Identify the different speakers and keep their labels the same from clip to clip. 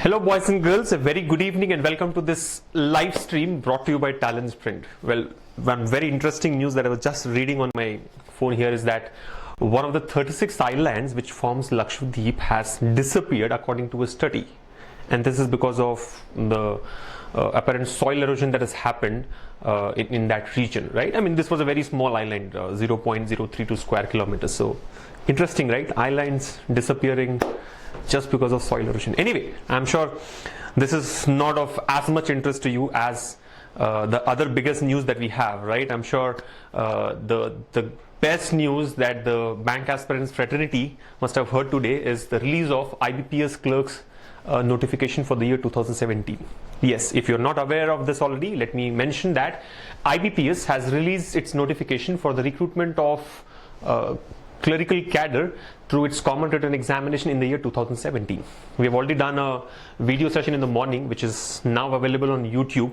Speaker 1: Hello boys and girls, a very good evening and welcome to this live stream brought to you by TalentSprint. Well, one very interesting news that I was just reading on my phone here is that one of the 36 islands which forms Lakshadweep has disappeared according to a study. And this is because of the apparent soil erosion that has happened in that region, right? I mean, this was a very small island, 0.032 square kilometers. So interesting, right? Islands disappearing just because of soil erosion. Anyway, I'm sure this is not of as much interest to you as the other biggest news that we have, right? I'm sure the best news that the bank aspirants fraternity must have heard today is the release of IBPS clerks notification for the year 2017. Yes, if you're not aware of this already, let me mention that IBPS has released its notification for the recruitment of clerical cadre through its common written examination in the year 2017. We have already done a video session in the morning which is now available on YouTube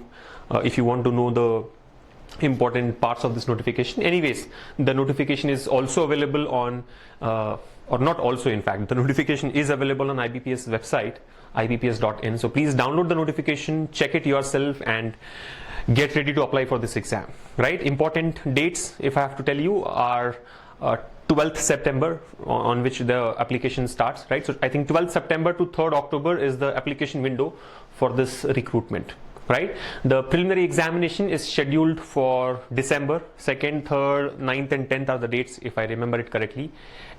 Speaker 1: if you want to know the important parts of this notification. Anyways, the notification is also available on or not also, in fact, the notification is available on IBPS website, ibps.in. So please download the notification, check it yourself and get ready to apply for this exam, right? Important dates, if I have to tell you, are 12th September on which the application starts, right? So I think 12th September to 3rd October is the application window for this recruitment, right? The preliminary examination is scheduled for December 2nd, 3rd, 9th and 10th are the dates if I remember it correctly,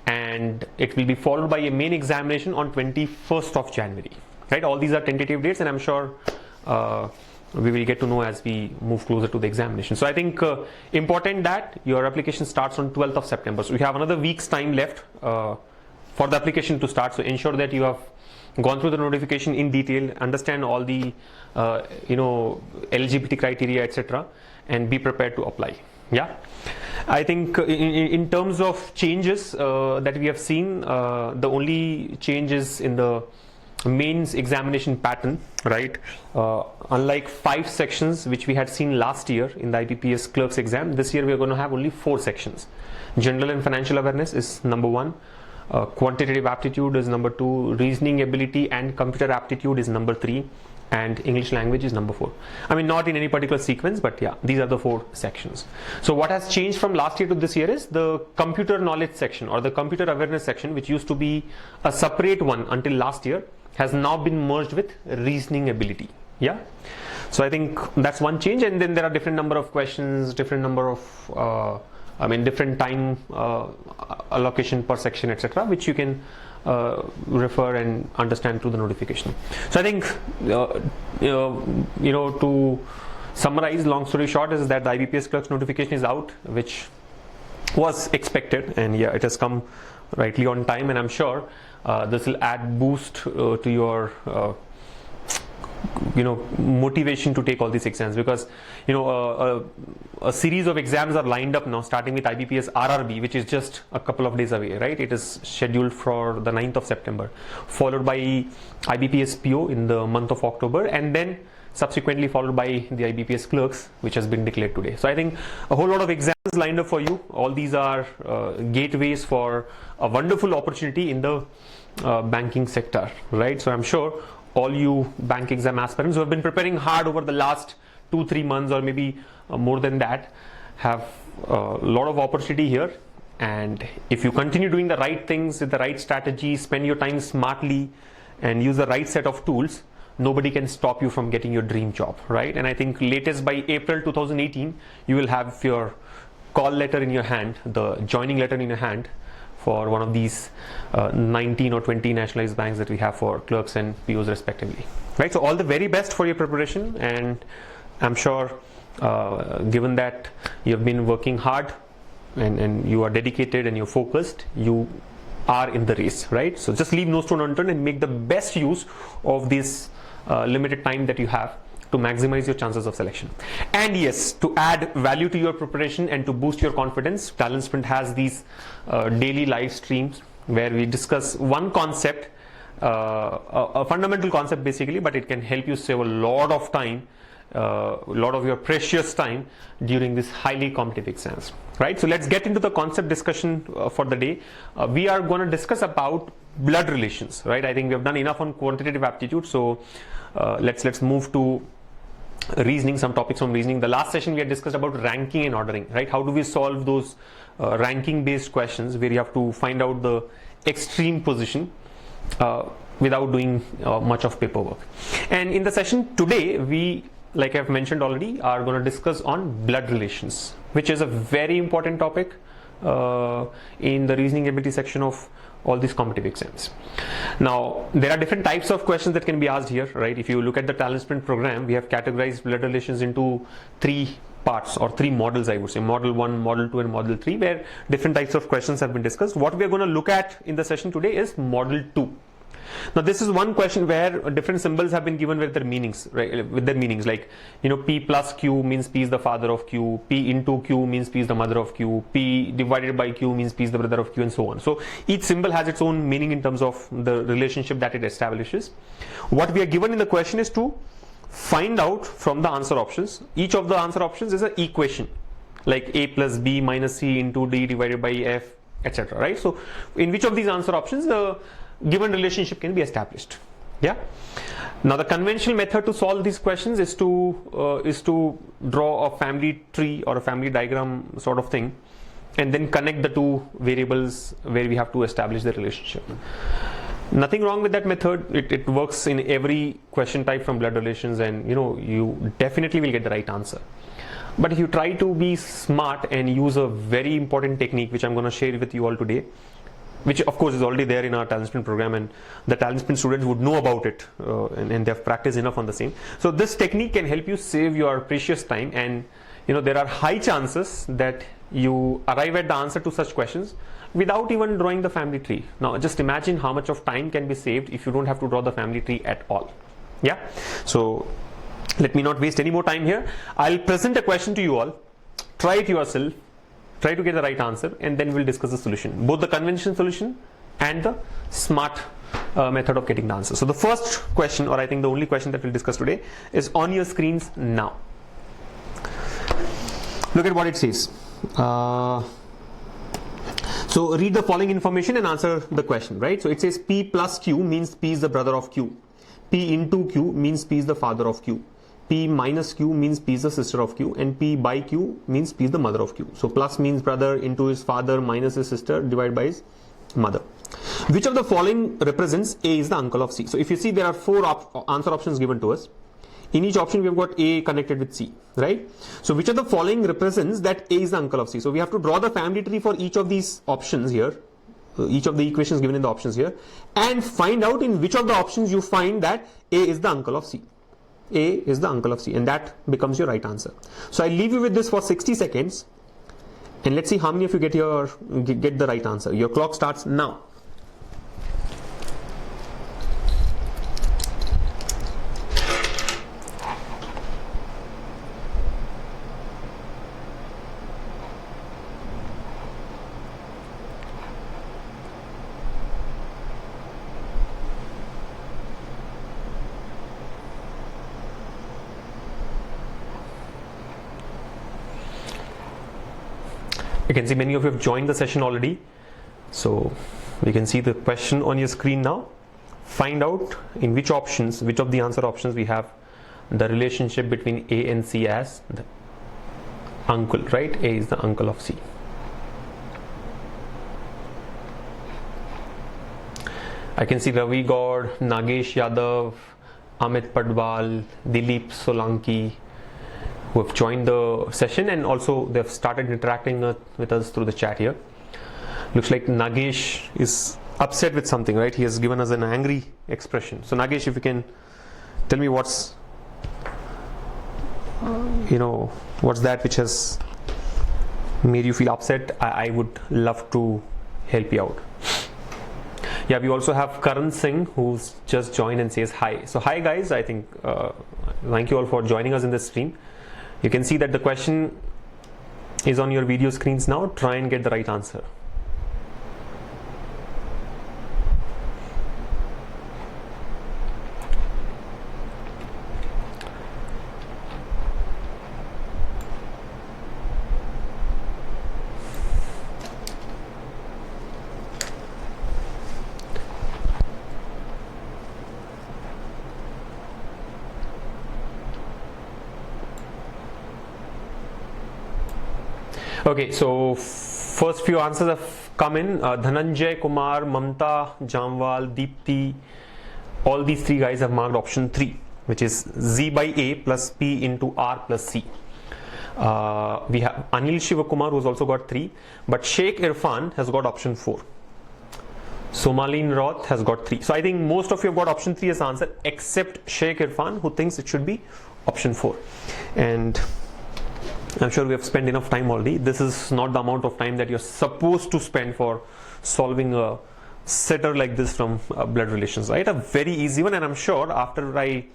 Speaker 1: and it will be followed by a main examination on 21st of January, right? All these are tentative dates and I'm sure we will get to know as we move closer to the examination. So I think important that your application starts on 12th of September. So we have another week's time left for the application to start. So ensure that you have gone through the notification in detail, understand all the eligibility criteria, etc., and be prepared to apply. Yeah, I think in terms of changes that we have seen, the only changes in the mains examination pattern, right? Unlike 5 sections which we had seen last year in the IBPS clerks exam, this year we are going to have only 4 sections. General and financial awareness is number 1, quantitative aptitude is number 2, reasoning ability and computer aptitude is number 3, and English language is number 4. I mean, not in any particular sequence, but yeah, these are the 4 sections. So what has changed from last year to this year is the computer knowledge section or the computer awareness section, which used to be a separate one until last year, has now been merged with reasoning ability. Yeah, so I think that's one change, and then there are different number of questions, different number of different time allocation per section, etc., which you can refer and understand through the notification. So I think to summarize, long story short, is that the IBPS clerks notification is out, which was expected, and yeah, it has come rightly on time, and I'm sure this will add boost to your motivation to take all these exams, because a series of exams are lined up now, starting with IBPS RRB, which is just a couple of days away, right? It is scheduled for the 9th of September, followed by IBPS PO in the month of October, and then subsequently followed by the IBPS clerks, which has been declared today. So I think a whole lot of exams lined up for you. All these are gateways for a wonderful opportunity in the banking sector, right? So I'm sure all you bank exam aspirants who have been preparing hard over the last 2-3 months or maybe more than that have a lot of opportunity here. And if you continue doing the right things with the right strategy, spend your time smartly and use the right set of tools, nobody can stop you from getting your dream job, right? And I think latest by April 2018, you will have your call letter in your hand, the joining letter in your hand for one of these 19 or 20 nationalized banks that we have for clerks and POs respectively, right? So all the very best for your preparation, and I'm sure given that you have been working hard and you are dedicated and you're focused, you are in the race, right? So just leave no stone unturned and make the best use of this limited time that you have to maximize your chances of selection. And yes, to add value to your preparation and to boost your confidence, TalentSprint has these daily live streams where we discuss one concept, a fundamental concept basically, but it can help you save a lot of time a lot of your precious time during this highly competitive exams, right? So let's get into the concept discussion for the day. We are going to discuss about blood relations, right? I think we have done enough on quantitative aptitude, so let's move to reasoning, some topics from reasoning. The last session we had discussed about ranking and ordering, right? How do we solve those ranking based questions where you have to find out the extreme position without doing much of paperwork. And in the session today, we, like I've mentioned already, are going to discuss on blood relations, which is a very important topic in the reasoning ability section of all these competitive exams. Now, there are different types of questions that can be asked here, right? If you look at the TalentSprint program, we have categorized blood relations into 3 parts or 3 models, I would say, model 1, model 2 and model 3, where different types of questions have been discussed. What we are going to look at in the session today is model 2. Now this is one question where different symbols have been given with their meanings, right? With their meanings, like, you know, P plus Q means P is the father of Q, P into Q means P is the mother of Q, P divided by Q means P is the brother of Q, and so on. So each symbol has its own meaning in terms of the relationship that it establishes. What we are given in the question is to find out from the answer options. Each of the answer options is an equation, like A plus B minus C into D divided by F, etc. Right? So in which of these answer options the given relationship can be established. Yeah. Now the conventional method to solve these questions is to draw a family tree or a family diagram sort of thing, and then connect the 2 variables where we have to establish the relationship. Nothing wrong with that method. It works in every question type from blood relations, and you definitely will get the right answer. But if you try to be smart and use a very important technique, which I'm going to share with you all today, which of course is already there in our TalentSprint program, and the TalentSprint students would know about it, and they've practiced enough on the same. So this technique can help you save your precious time, and there are high chances that you arrive at the answer to such questions without even drawing the family tree. Now just imagine how much of time can be saved if you don't have to draw the family tree at all. Yeah. So let me not waste any more time here. I'll present a question to you all. Try it yourself. Try to get the right answer, and then we'll discuss the solution, both the conventional solution and the smart method of getting the answer. So the first question, or I think the only question that we'll discuss today, is on your screens now. Look at what it says. So read the following information and answer the question, right? So it says P plus Q means P is the brother of Q. P into Q means P is the father of Q. P minus Q means P is the sister of Q, and P by Q means P is the mother of Q. So plus means brother, into his father, minus his sister, divided by his mother. Which of the following represents A is the uncle of C? So if you see, there are 4 answer options given to us. In each option we have got A connected with C, right? So which of the following represents that A is the uncle of C? So we have to draw the family tree for each of these options here, each of the equations given in the options here, and find out in which of the options you find that A is the uncle of C. A is the uncle of C, and that becomes your right answer. So I leave you with this for 60 seconds, and let's see how many of you get the right answer. Your clock starts now. You can see many of you have joined the session already. So you can see the question on your screen now. Find out in which of the answer options we have the relationship between A and C as the uncle, right? A is the uncle of C. I can see Ravi Gaur, Nagesh Yadav, Amit Padwal, Dilip Solanki, who have joined the session, and also they've started interacting with us through the chat here. Looks like Nagesh is upset with something, right? He has given us an angry expression. So Nagesh, if you can tell me what's that which has made you feel upset, I would love to help you out. Yeah, we also have Karan Singh, who's just joined and says hi. So hi guys, I think thank you all for joining us in this stream. You can see that the question is on your video screens now. Try and get the right answer. Okay, so first few answers have come in. Dhananjay, Kumar, Mamta, Jamwal, Deepti, all these three guys have marked option 3, which is Z by A plus P into R plus C. We have Anil Shivakumar, who's also got 3, but Sheikh Irfan has got option 4. Somalin Roth has got 3. So I think most of you have got option 3 as answer, except Sheikh Irfan, who thinks it should be option 4. And I'm sure we have spent enough time already. This is not the amount of time that you're supposed to spend for solving a setter like this from blood relations, right? A very easy one, and I'm sure after I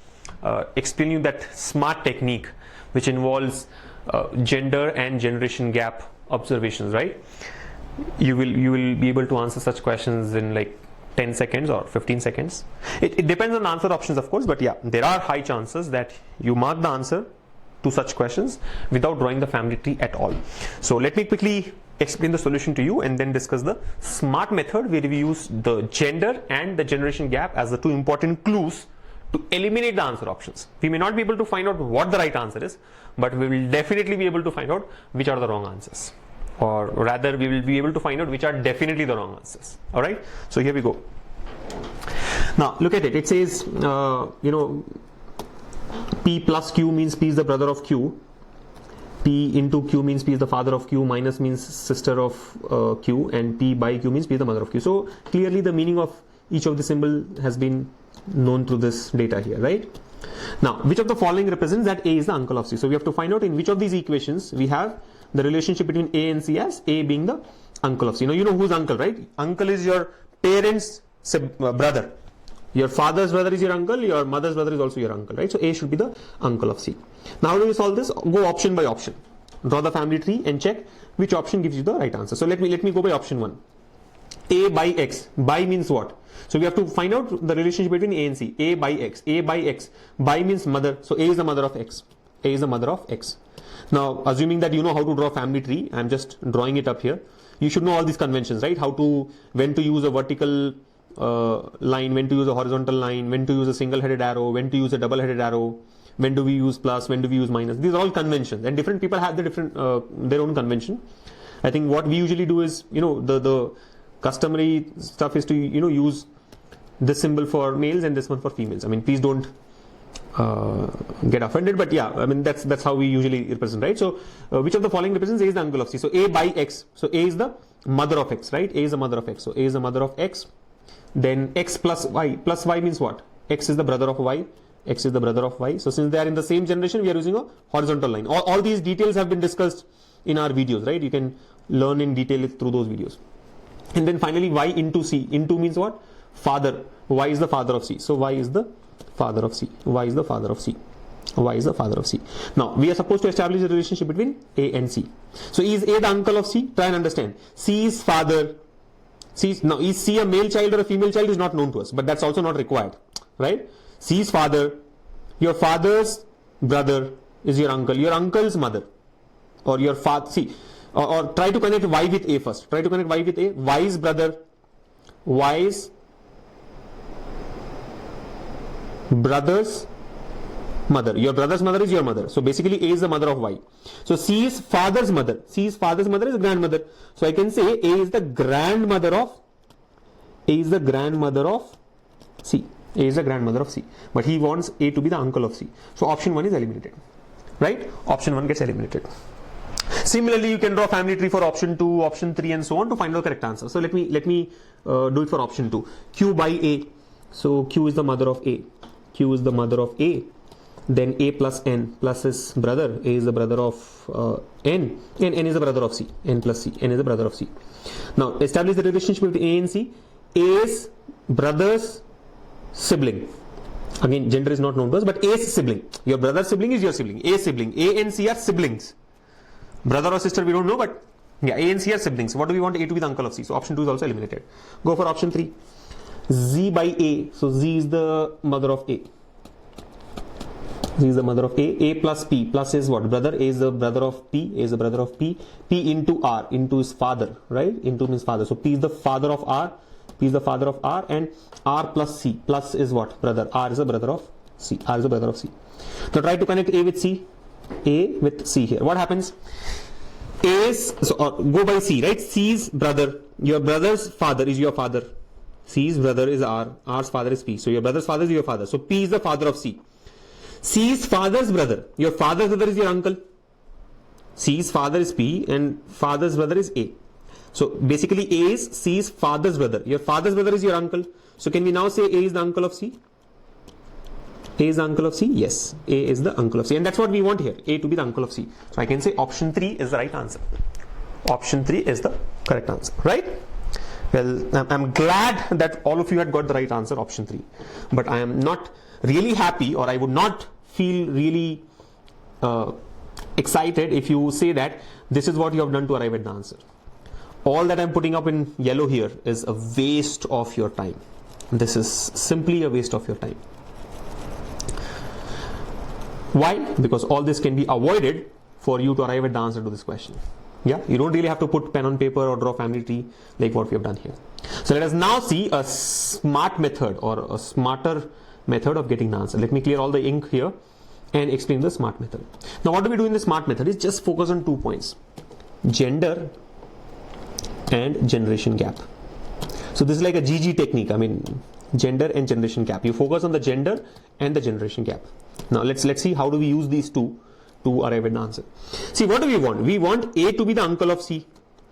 Speaker 1: explain you that SMART technique, which involves gender and generation gap observations, right? You will be able to answer such questions in like 10 seconds or 15 seconds. It depends on the answer options, of course, but yeah, there are high chances that you mark the answer to such questions without drawing the family tree at all. So let me quickly explain the solution to you and then discuss the SMART method, where we use the gender and the generation gap as the two important clues to eliminate the answer options. We may not be able to find out what the right answer is, but we will definitely be able to find out which are the wrong answers, or rather we will be able to find out which are definitely the wrong answers. All right, so here we go. Now look at it. It says P plus Q means P is the brother of Q, P into Q means P is the father of Q, minus means sister of Q, and P by Q means P is the mother of Q. So clearly the meaning of each of the symbol has been known through this data here, right? Now, which of the following represents that A is the uncle of C? So we have to find out in which of these equations we have the relationship between A and C as A being the uncle of C. Now you know who's uncle, right? Uncle is your parents' brother. Your father's brother is your uncle, your mother's brother is also your uncle, right? So A should be the uncle of C. Now how do we solve this? Go option by option. Draw the family tree and check which option gives you the right answer. So let me go by option 1. A by X. By means what? So we have to find out the relationship between A and C. A by X. A by X. By means mother. So A is the mother of X. A is the mother of X. Now assuming that you know how to draw family tree, I'm just drawing it up here. You should know all these conventions, right? When to use a vertical line, when to use a horizontal line, when to use a single-headed arrow, when to use a double-headed arrow, when do we use plus, when do we use minus. These are all conventions, and different people have their own convention. I think what we usually do is, the customary stuff is to use this symbol for males and this one for females. I mean, please don't get offended, but yeah, I mean that's how we usually represent, right? So which of the following represents A is the uncle of C? So A by X. So A is the mother of X, right? A is the mother of X. So A is the mother of X. Then X plus Y. Plus Y means what? X is the brother of Y. X is the brother of Y. So since they are in the same generation, we are using a horizontal line. All these details have been discussed in our videos, right? You can learn in detail through those videos. And then finally Y into C. Into means what? Father. Y is the father of C. So Y is the father of C. Y is the father of C. Y is the father of C. Now we are supposed to establish a relationship between A and C. So is A the uncle of C? Try and understand. C is father. Now is C a male child or a female child is not known to us, but that's also not required, right? C is father. Your father's brother is your uncle. Your uncle's mother, or your father. See, or try to connect Y with A first. Try to connect Y with A. Y's brother. Y's brother's mother. Your brother's mother is your mother. So basically A is the mother of Y. So C is father's mother. C's father's mother is grandmother. So I can say A is the grandmother of C. A is the grandmother of C. But he wants A to be the uncle of C. So option 1 is eliminated. Right? Option 1 gets eliminated. Similarly, you can draw family tree for option 2, option 3 and so on to find the correct answer. So let me do it for option 2. Q by A. So Q is the mother of A. Q is the mother of A. Then A plus N. Plus is brother. A is the brother of N. And N is the brother of C. N plus C. N is the brother of C. Now establish the relationship between A and C. A's brother's sibling. Again, gender is not known to us, but A's sibling. Your brother's sibling is your sibling. A's sibling. A and C are siblings. Brother or sister we don't know, but yeah, A and C are siblings. What do we want A to be the uncle of C? So option 2 is also eliminated. Go for option 3. Z by A. So Z is the mother of A. Z is the mother of A. A plus P. Plus is what? Brother. A is the brother of P. A is the brother of P. P into R. Into is father, right? Into means father. So P is the father of R. P is the father of R, and R plus C. Plus is what? Brother. R is the brother of C. R is the brother of C. Now try to connect A with C. A with C here. What happens? A's, so, go by C, right? C's brother, your brother's father is your father. C's brother is R, R's father is P. So your brother's father is your father. So P is the father of C. C's father's brother, your father's brother is your uncle. C's father is P and father's brother is A. So basically A is C's father's brother. Your father's brother is your uncle. So can we now say A is the uncle of C? A is the uncle of C? Yes, A is the uncle of C. And that's what we want here, A to be the uncle of C. So I can say option 3 is the right answer. Option 3 is the correct answer, right? Well, I'm glad that all of you had got the right answer, option 3. But I am not really happy, or I would not feel really excited if you say that this is what you have done to arrive at the answer. All that I'm putting up in yellow here is a waste of your time. This is simply a waste of your time. Why? Because all this can be avoided for you to arrive at the answer to this question. Yeah, you don't really have to put pen on paper or draw family tree like what we have done here. So let us now see a smart method or a smarter method of getting the answer. Let me clear all the ink here and explain the smart method. Now what do we do in the smart method is just focus on 2 points: gender and generation gap. So this is like a GG technique. I mean, gender and generation gap. You focus on the gender and the generation gap. Now let's see how do we use these two to arrive at the answer. See, what do we want? We want A to be the uncle of C.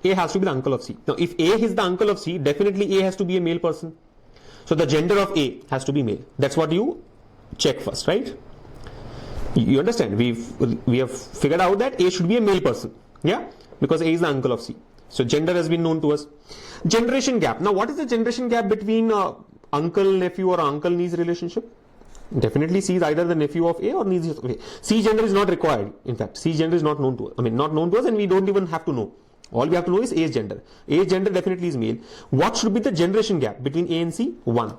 Speaker 1: A has to be the uncle of C. Now if A is the uncle of C, definitely A has to be a male person. So the gender of A has to be male. That's what you check first, right? You understand? We have figured out that A should be a male person. Yeah, because A is the uncle of C. So gender has been known to us. Generation gap. Now what is the generation gap between uncle nephew or uncle niece relationship? Definitely C is either the nephew of A or niece of A. C gender is not required. In fact, C gender is not known to us. I mean, not known to us, and we don't even have to know. All we have to know is A's gender. A's gender definitely is male. What should be the generation gap between A and C? 1.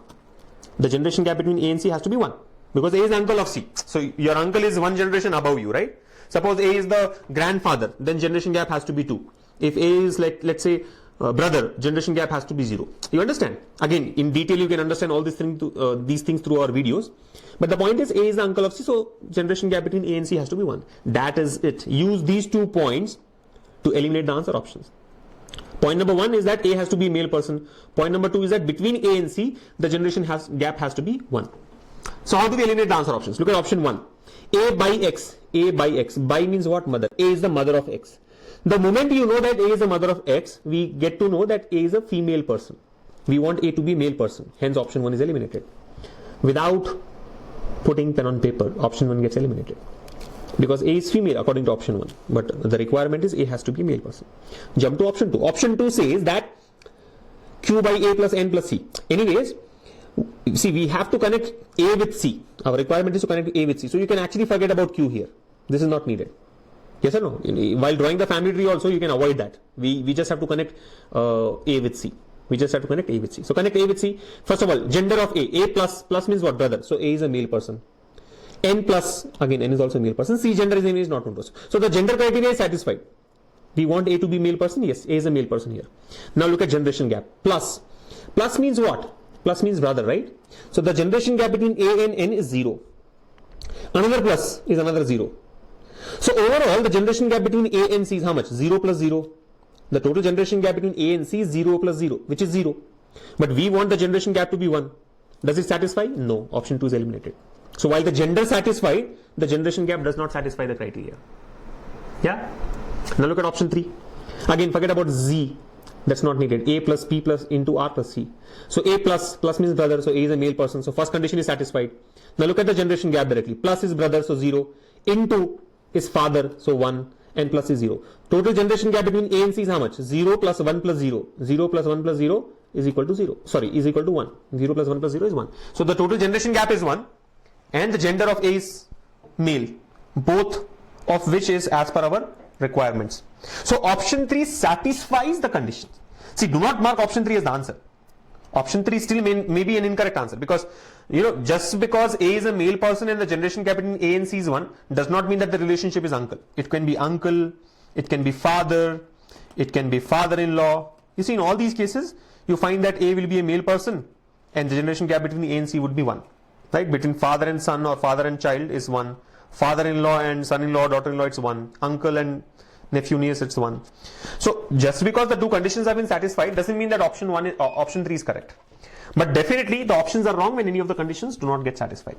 Speaker 1: The generation gap between A and C has to be 1, because A is the uncle of C. So your uncle is 1 generation above you, right? Suppose A is the grandfather, then generation gap has to be 2. If A is, like, let's say, brother, generation gap has to be 0. You understand? Again, in detail you can understand all these things through our videos. But the point is A is the uncle of C, so generation gap between A and C has to be 1. That is it. Use these 2 points to eliminate the answer options. Point number 1 is that A has to be a male person. Point number 2 is that between A and C, the generation gap has to be 1. So how do we eliminate the answer options? Look at option 1. A by X. A by X. By means what? Mother. A is the mother of X. The moment you know that A is the mother of X, we get to know that A is a female person. We want A to be a male person. Hence option 1 is eliminated. Without putting pen on paper, option 1 gets eliminated. Because A is female according to option 1. But the requirement is A has to be a male person. Jump to option 2. Option 2 says that Q by A plus N plus C. Anyways, see, we have to connect A with C. Our requirement is to connect A with C. So you can actually forget about Q here. This is not needed. Yes or no? While drawing the family tree also, you can avoid that. We just have to connect A with C. We just have to connect A with C. So connect A with C. First of all, gender of A. A plus means what? Brother. So A is a male person. N plus, again, N is also a male person. C gender is not known to us. So the gender criteria is satisfied. We want A to be male person. Yes, A is a male person here. Now look at generation gap. Plus. Plus means what? Plus means brother, right? So the generation gap between A and N is 0. Another plus is another 0. So overall, the generation gap between A and C is how much? 0 plus 0. The total generation gap between A and C is 0 plus 0, which is 0. But we want the generation gap to be 1. Does it satisfy? No. Option 2 is eliminated. So while the gender satisfied, the generation gap does not satisfy the criteria. Yeah? Now look at option 3. Again, forget about Z. That's not needed. A plus P plus into R plus C. So A plus means brother. So A is a male person. So first condition is satisfied. Now look at the generation gap directly. Plus is brother, so 0. Into is father, so 1, and plus is 0. Total generation gap between A and C is how much? 0 plus 1 plus 0. 0 plus 1 plus 0 is equal to 0. Sorry, is equal to 1. 0 plus 1 plus 0 is 1. So the total generation gap is 1, and the gender of A is male, both of which is as per our requirements. So option 3 satisfies the conditions. See, do not mark option 3 as the answer. Option 3 still may be an incorrect answer, because just because A is a male person and the generation gap between A and C is 1 does not mean that the relationship is uncle. It can be uncle, it can be father, it can be father-in-law. You see, in all these cases, you find that A will be a male person and the generation gap between A and C would be 1. Right? Between father and son or father and child is 1. Father-in-law and son-in-law, daughter-in-law, it's 1. Uncle and nephew, niece, it's 1. So just because the two conditions have been satisfied doesn't mean that option 3 is correct. But definitely the options are wrong when any of the conditions do not get satisfied.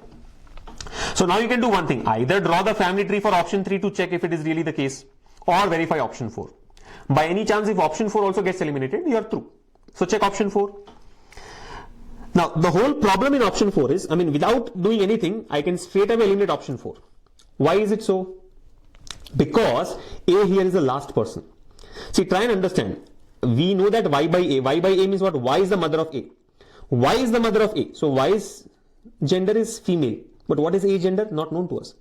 Speaker 1: So now you can do one thing, either draw the family tree for option 3 to check if it is really the case, or verify option 4. By any chance, if option 4 also gets eliminated, you are through. So check option 4. Now the whole problem in option 4 is, without doing anything, I can straight away eliminate option 4. Why is it so? Because A here is the last person. See, try and understand. We know that Y by A. Y by A means what? Y is the mother of A. Y is the mother of A. So Y's gender is female. But what is A gender? Not known to us.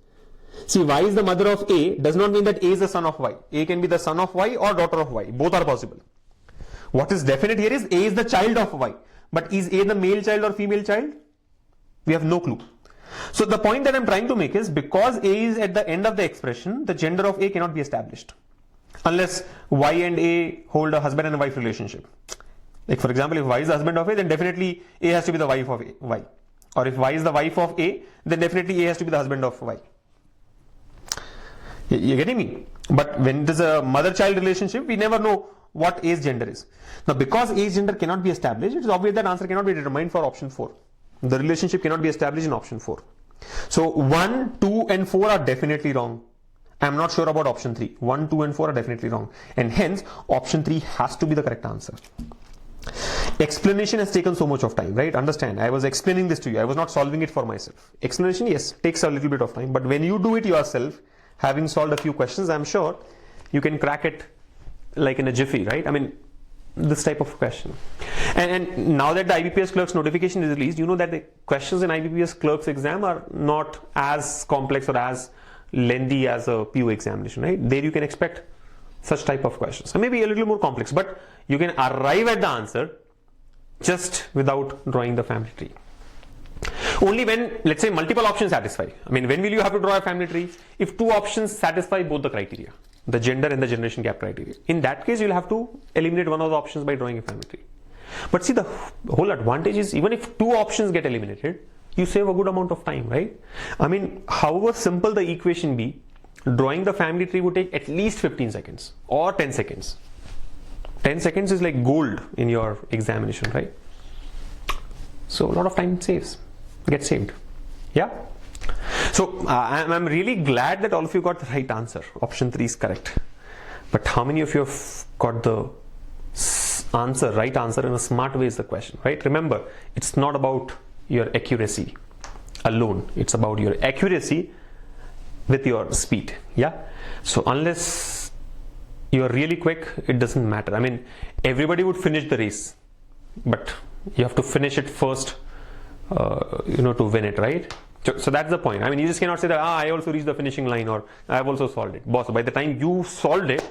Speaker 1: See, Y is the mother of A does not mean that A is the son of Y. A can be the son of Y or daughter of Y. Both are possible. What is definite here is A is the child of Y. But is A the male child or female child? We have no clue. So the point that I'm trying to make is, because A is at the end of the expression, the gender of A cannot be established. Unless Y and A hold a husband and a wife relationship. Like for example, if Y is the husband of A, then definitely A has to be the wife of Y. Or if Y is the wife of A, then definitely A has to be the husband of Y. You're getting me? But when it is a mother-child relationship, we never know what A's gender is. Now, because A's gender cannot be established, it is obvious that answer cannot be determined for option 4. The relationship cannot be established in option 4. So 1, 2 and 4 are definitely wrong. I am not sure about option 3. 1, 2 and 4 are definitely wrong. And hence, option 3 has to be the correct answer. Explanation has taken so much of time, right? Understand, I was explaining this to you. I was not solving it for myself. Explanation, yes, takes a little bit of time. But when you do it yourself, having solved a few questions, I'm sure you can crack it like in a jiffy, right? This type of question. And now that the IBPS clerk's notification is released, you know that the questions in IBPS clerk's exam are not as complex or as lengthy as a PO examination, right? There you can expect such type of questions. And maybe a little more complex, but you can arrive at the answer just without drawing the family tree. Only when, let's say, multiple options satisfy. When will you have to draw a family tree? If two options satisfy both the criteria, the gender and the generation gap criteria. In that case, you'll have to eliminate one of the options by drawing a family tree. But see, the whole advantage is, even if two options get eliminated, you save a good amount of time, right? However simple the equation be, drawing the family tree would take at least 15 seconds or 10 seconds. 10 seconds is like gold in your examination, right? So a lot of time gets saved. Yeah. So I'm really glad that all of you got the right answer. Option 3 is correct. But how many of you have got the right answer in a smart way is the question, right? Remember, it's not about your accuracy alone. It's about your accuracy with your speed. Yeah. So unless you're really quick, it doesn't matter. Everybody would finish the race, but you have to finish it first, to win it, right? So that's the point. You just cannot say that, I also reached the finishing line, or I've also solved it. Boss, by the time you solved it,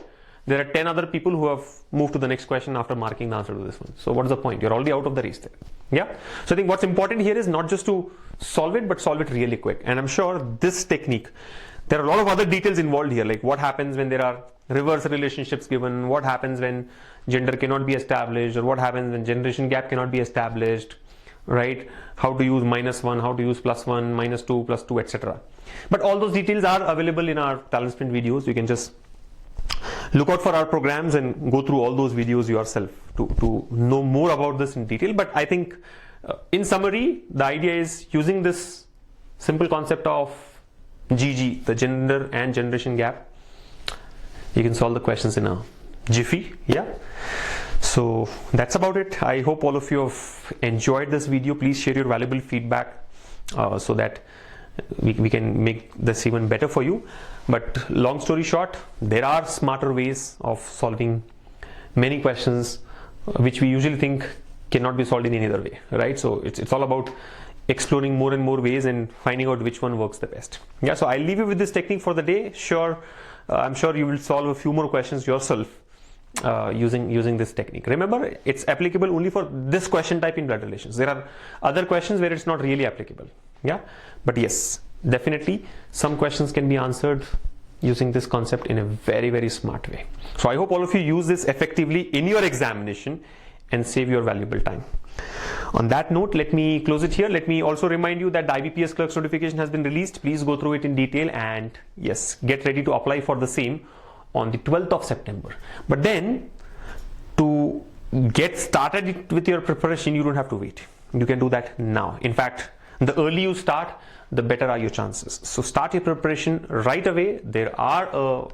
Speaker 1: there are 10 other people who have moved to the next question after marking the answer to this one. So what's the point? You're already out of the race there. Yeah. So I think what's important here is not just to solve it, but solve it really quick. And I'm sure this technique, there are a lot of other details involved here, like what happens when there are reverse relationships given, what happens when gender cannot be established, or what happens when generation gap cannot be established, right? How to use -1, how to use +1, -2, +2, etc. But all those details are available in our TalentSprint videos. You can just look out for our programs and go through all those videos yourself to know more about this in detail. But I think in summary, the idea is using this simple concept of GG, the gender and generation gap, you can solve the questions in a jiffy. Yeah. So that's about it. I hope all of you have enjoyed this video. Please share your valuable feedback so that we can make this even better for you. But long story short, there are smarter ways of solving many questions which we usually think cannot be solved in any other way, right? So it's all about exploring more and more ways and finding out which one works the best. Yeah, so I'll leave you with this technique for the day. I'm sure you will solve a few more questions yourself using this technique. Remember, it's applicable only for this question type in blood relations. There are other questions where it's not really applicable. Yeah, but yes, definitely some questions can be answered using this concept in a very, very smart way. So I hope all of you use this effectively in your examination and save your valuable time. On that note, let me close it here. Let me also remind you that the IBPS clerk's notification has been released. Please go through it in detail and yes, get ready to apply for the same on the 12th of September. But then to get started with your preparation, you don't have to wait. You can do that now. In fact, the early you start, the better are your chances. So start your preparation right away. There are a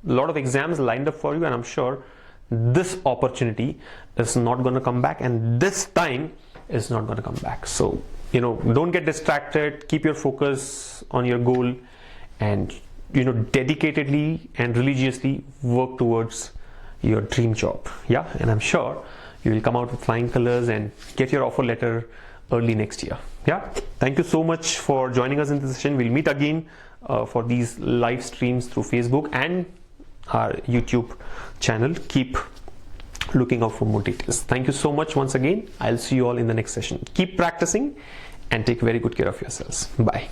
Speaker 1: lot of exams lined up for you, and I'm sure this opportunity is not going to come back, and this time is not going to come back. So, don't get distracted. Keep your focus on your goal, and dedicatedly and religiously work towards your dream job. Yeah, and I'm sure you will come out with flying colors and get your offer letter early next year. Yeah, thank you so much for joining us in this session. We'll meet again for these live streams through Facebook and our YouTube channel. Keep looking out for more details. Thank you so much once again. I'll see you all in the next session. Keep practicing and take very good care of yourselves. Bye.